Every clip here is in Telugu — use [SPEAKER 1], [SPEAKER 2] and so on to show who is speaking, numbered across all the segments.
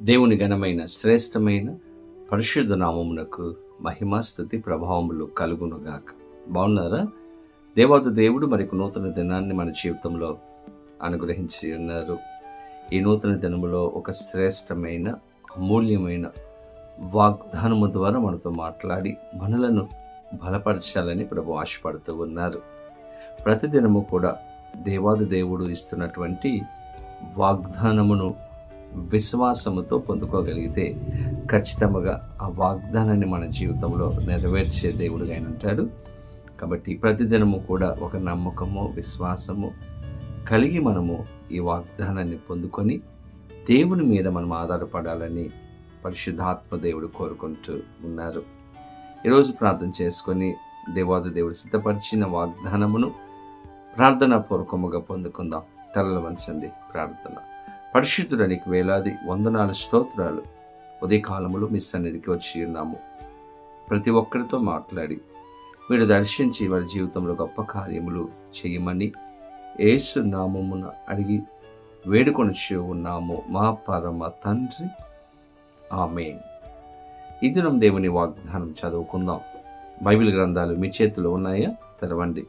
[SPEAKER 1] దేవుని ఘనమైన శ్రేష్టమైన పరిశుద్ధ నామమునకు మహిమ స్తుతి ప్రభావములు కలుగునుగాక. బాగున్నారా? దేవాది దేవుడు మరొక నూతన దినాన్ని మన జీవితంలో అనుగ్రహించి ఉన్నారు. ఈ నూతన దినములో ఒక శ్రేష్టమైన అమూల్యమైన వాగ్దానము ద్వారా మనతో మాట్లాడి మనలను బలపరచాలని ప్రభు ఆశపడుతూ ఉన్నారు. ప్రతిదినము కూడా దేవాది దేవుడు ఇస్తున్నటువంటి వాగ్దానమును విశ్వాసముతో పొందుకోగలిగితే ఖచ్చితంగా ఆ వాగ్దానాన్ని మన జీవితంలో నెరవేర్చే దేవుడుగా ఆయన ఉంటాడు. కాబట్టి ప్రతిదినము కూడా ఒక నమ్మకము, విశ్వాసము కలిగి మనము ఈ వాగ్దానాన్ని పొందుకొని దేవుని మీద మనం ఆధారపడాలని పరిశుద్ధాత్మ దేవుడు కోరుకుంటూ ఉన్నారు. ఈరోజు ప్రార్థన చేసుకొని దేవాది దేవుడు సిద్ధపరిచిన వాగ్దానమును ప్రార్థనా పూర్వకముగా పొందుకుందాం. తలలు వంచండి. ప్రార్థన. పరిశుద్ధుడానికి వేలాది వందనాలు, స్తోత్రాలు. ఉదయకాలములు మీ సన్నిధికి వచ్చి ఉన్నాము. ప్రతి ఒక్కరితో మాట్లాడి మీరు దర్శించి వారి జీవితంలో గొప్ప కార్యములు చేయమని యేసు నామమున అడిగి వేడుకొనిచూ ఉన్నాము మా పరమ తండ్రి, ఆమేన్. ఈ దినం దేవుని వాగ్దానం చదువుకుందాం. బైబిల్ గ్రంథాలు మీ చేతిలో ఉన్నాయా? తెరవండి.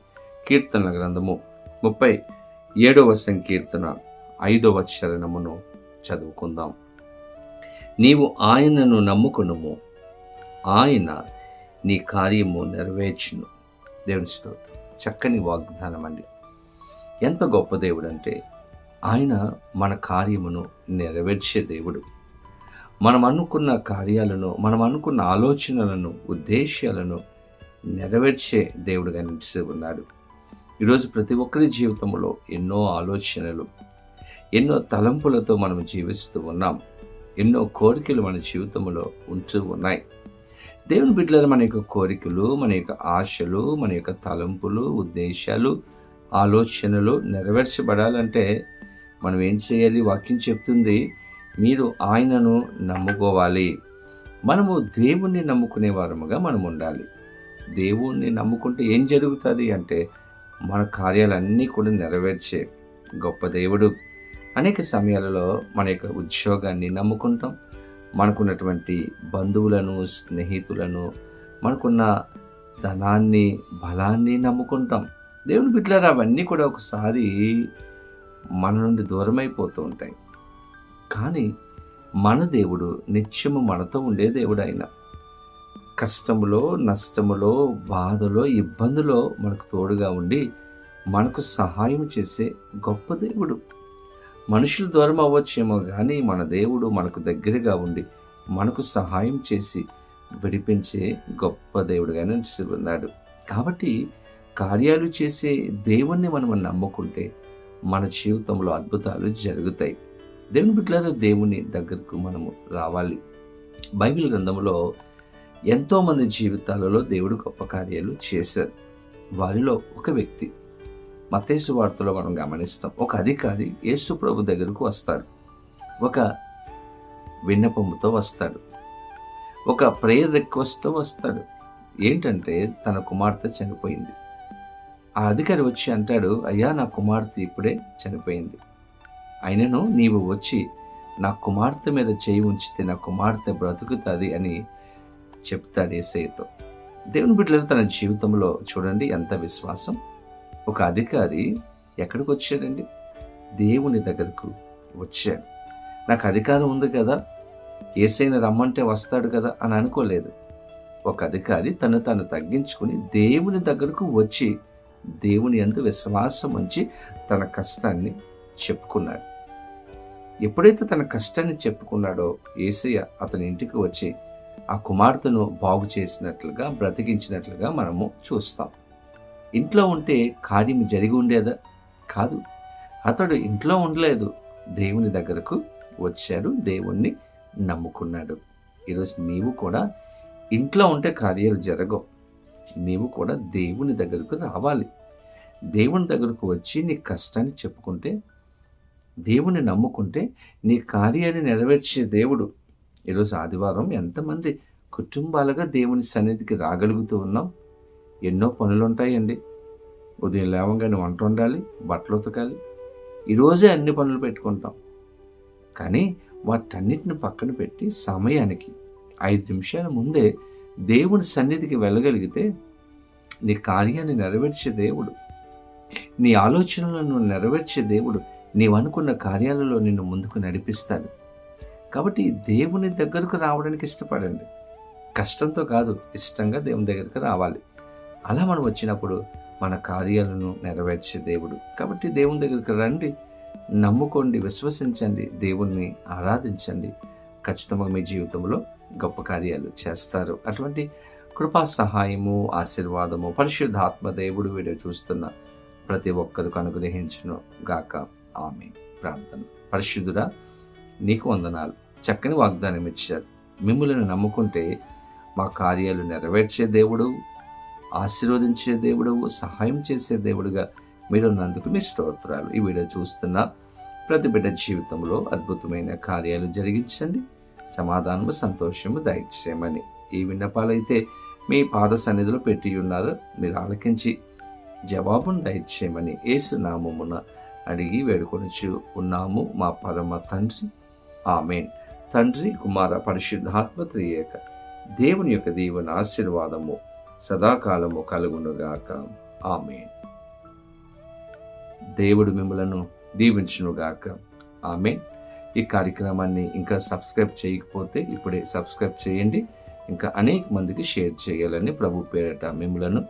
[SPEAKER 1] కీర్తనల గ్రంథము 37వ సంకీర్తన 5వ చరణమును చదువుకుందాం. నీవు ఆయనను నమ్ముకొనుము, ఆయన నీ కార్యము నెరవేర్చును. దేవుని స్తోత్రం. చక్కని వాగ్దానం అండి. ఎంత గొప్ప దేవుడు అంటే ఆయన మన కార్యమును నెరవేర్చే దేవుడు. మనం అనుకున్న కార్యాలను, మనం అనుకున్న ఆలోచనలను, ఉద్దేశాలను నెరవేర్చే దేవుడుగా నిలిచి ఉన్నాడు. ఈరోజు ప్రతి ఒక్కరి జీవితంలో ఎన్నో ఆలోచనలు, ఎన్నో తలంపులతో మనం జీవిస్తూ ఉన్నాం. ఎన్నో కోరికలు మన జీవితంలో ఉంటూ ఉన్నాయి. దేవుని బిడ్డల మన యొక్క కోరికలు, మన యొక్క ఆశలు, మన యొక్క తలంపులు, ఉద్దేశాలు, ఆలోచనలు నెరవేర్చబడాలంటే మనం ఏం చేయాలి? వాక్యం చెప్తుంది, మీరు ఆయనను నమ్ముకోవాలి. మనము దేవుణ్ణి నమ్ముకునే వారముగా మనం ఉండాలి. దేవుణ్ణి నమ్ముకుంటే ఏం జరుగుతుంది అంటే మన కార్యాలన్నీ కూడా నెరవేర్చే గొప్ప దేవుడు. అనేక సమయాలలో మన యొక్క ఉద్యోగాన్ని నమ్ముకుంటాం, మనకున్నటువంటి బంధువులను, స్నేహితులను, మనకున్న ధనాన్ని, బలాన్ని నమ్ముకుంటాం. దేవుని బిడ్డలారా, అవన్నీ కూడా ఒకసారి మన నుండి దూరం అయిపోతూ ఉంటాయి. కానీ మన దేవుడు నిత్యము మనతో ఉండే దేవుడు. ఆయన కష్టములో, నష్టములో, బాధలో, ఇబ్బందులో మనకు తోడుగా ఉండి మనకు సహాయం చేసే గొప్ప దేవుడు. మనుషులు దూరం అవ్వచ్చేమో కానీ మన దేవుడు మనకు దగ్గరగా ఉండి మనకు సహాయం చేసి విడిపించే గొప్ప దేవుడుగానే ఉన్నాడు. కాబట్టి కార్యాలు చేసే దేవుణ్ణి మనం నమ్ముకుంటే మన జీవితంలో అద్భుతాలు జరుగుతాయి. దేవుని బిడ్డలారా, దేవుని దగ్గరకు మనము రావాలి. బైబిల్ గ్రంథంలో ఎంతోమంది జీవితాలలో దేవుడు గొప్ప కార్యాలు చేశారు. వారిలో ఒక వ్యక్తి మత్తయి సువార్తలో మనం గమనిస్తాం. ఒక అధికారి యేసు ప్రభు దగ్గరకు వస్తాడు. ఒక విన్నపముతో వస్తాడు. ఒక ప్రేయర్ రిక్వెస్ట్తో వస్తాడు. ఏంటంటే తన కుమార్తె చనిపోయింది. ఆ అధికారి వచ్చి అంటాడు, అయ్యా, నా కుమార్తె ఇప్పుడే చనిపోయింది. అయినను నీవు వచ్చి నా కుమార్తె మీద చేయి ఉంచితే నా కుమార్తె బ్రతుకుతుంది అని చెప్తాడు యేసయ్యతో. దేవుని బిడ్డలు తన జీవితంలో చూడండి ఎంత విశ్వాసం. ఒక అధికారి ఎక్కడికి వచ్చాడండి? దేవుని దగ్గరకు వచ్చాడు. నాకు అధికారం ఉంది కదా, యేసయ్యని రమ్మంటే వస్తాడు కదా అని అనుకోలేదు. ఒక అధికారి తను తగ్గించుకుని దేవుని దగ్గరకు వచ్చి దేవుని యందు విశ్వాసం ఉంచి తన కష్టాన్ని చెప్పుకున్నాడు. ఎప్పుడైతే తన కష్టాన్ని చెప్పుకున్నాడో యేసయ్య అతని ఇంటికి వచ్చి ఆ కుమార్తెను బాగు చేసినట్లుగా, బ్రతికించినట్లుగా మనము చూస్తాం. ఇంట్లో ఉంటే కార్యం జరిగి ఉండేదా? కాదు. అతడు ఇంట్లో ఉండలేదు, దేవుని దగ్గరకు వచ్చాడు, దేవుణ్ణి నమ్ముకున్నాడు. ఈరోజు నీవు కూడా ఇంట్లో ఉంటే కార్యాలు జరగవు. నీవు కూడా దేవుని దగ్గరకు రావాలి. దేవుని దగ్గరకు వచ్చి నీ కష్టాన్ని చెప్పుకుంటే, దేవుని నమ్ముకుంటే నీ కార్యాన్ని నెరవేర్చే దేవుడు. ఈరోజు ఆదివారం ఎంతమంది కుటుంబాలుగా దేవుని సన్నిధికి రాగలుగుతూ ఉన్నాం? ఎన్నో పనులు ఉంటాయండి. ఉదయం లేవగానే వంట వండాలి, బట్టలు ఉతకాలి, ఈరోజే అన్ని పనులు పెట్టుకుంటాం. కానీ వాటన్నిటిని పక్కన పెట్టి సమయానికి 5 నిమిషాల ముందే దేవుని సన్నిధికి వెళ్ళగలిగితే నీ కార్యాన్ని నెరవేర్చే దేవుడు, నీ ఆలోచనలను నెరవేర్చే దేవుడు నీవనుకున్న కార్యాలలో నిన్ను ముందుకు నడిపిస్తాడు. కాబట్టి దేవుని దగ్గరకు రావడానికి ఇష్టపడండి. కష్టంతో కాదు, ఇష్టంగా దేవుని దగ్గరికి రావాలి. అలా మనం వచ్చినప్పుడు మన కార్యాలను నెరవేర్చే దేవుడు. కాబట్టి దేవుని దగ్గరికి రండి, నమ్ముకోండి, విశ్వసించండి, దేవుణ్ణి ఆరాధించండి. ఖచ్చితంగా మీ జీవితంలో గొప్ప కార్యాలు చేస్తారు. అటువంటి కృపా సహాయము, ఆశీర్వాదము పరిశుద్ధాత్మ దేవుడు వీడియో చూస్తున్న ప్రతి ఒక్కరికి అనుగ్రహించును గాక. ఆమేన్. ప్రార్థన. పరిశుద్ధుడా, నీకు వందనాలు. చక్కని వాగ్దానం ఇచ్చారు. మిమ్ములను నమ్ముకుంటే మా కార్యాలు నెరవేర్చే దేవుడు, ఆశీర్వదించే దేవుడు, సహాయం చేసే దేవుడుగా మీరు ఉన్నందుకు మీ స్తోత్రాలు. ఈ వీడియో చూస్తున్న ప్రతి బిడ్డ జీవితంలో అద్భుతమైన కార్యాలు జరిగించండి, సమాధానము, సంతోషము దయచేయమని ఈ విన్నపాలైతే మీ పాద సన్నిధిలో పెట్టి ఉన్నారు. మీరు ఆలకించి జవాబును దయచేయమని యేసు నామమున అడిగి వేడుకొనుచు ఉన్నాము మా పరమ తండ్రి. ఆమేన్. తండ్రి, కుమార, పరిశుద్ధాత్మ త్రియేక దేవుని యొక్క దీవెన ఆశీర్వాదము సదాకాలము కలుగునుగాక. ఆమేన్. దేవుడు మిమ్మలను దీవించునుగాక. ఆమేన్. ఈ కార్యక్రమాన్ని ఇంకా సబ్స్క్రైబ్ చేయకపోతే ఇప్పుడే సబ్స్క్రైబ్ చేయండి. ఇంకా అనేక మందికి షేర్ చేయాలని ప్రభు పేరట మిమ్మలను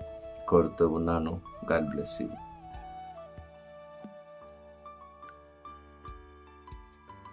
[SPEAKER 1] కోరుతూ ఉన్నాను. God bless you.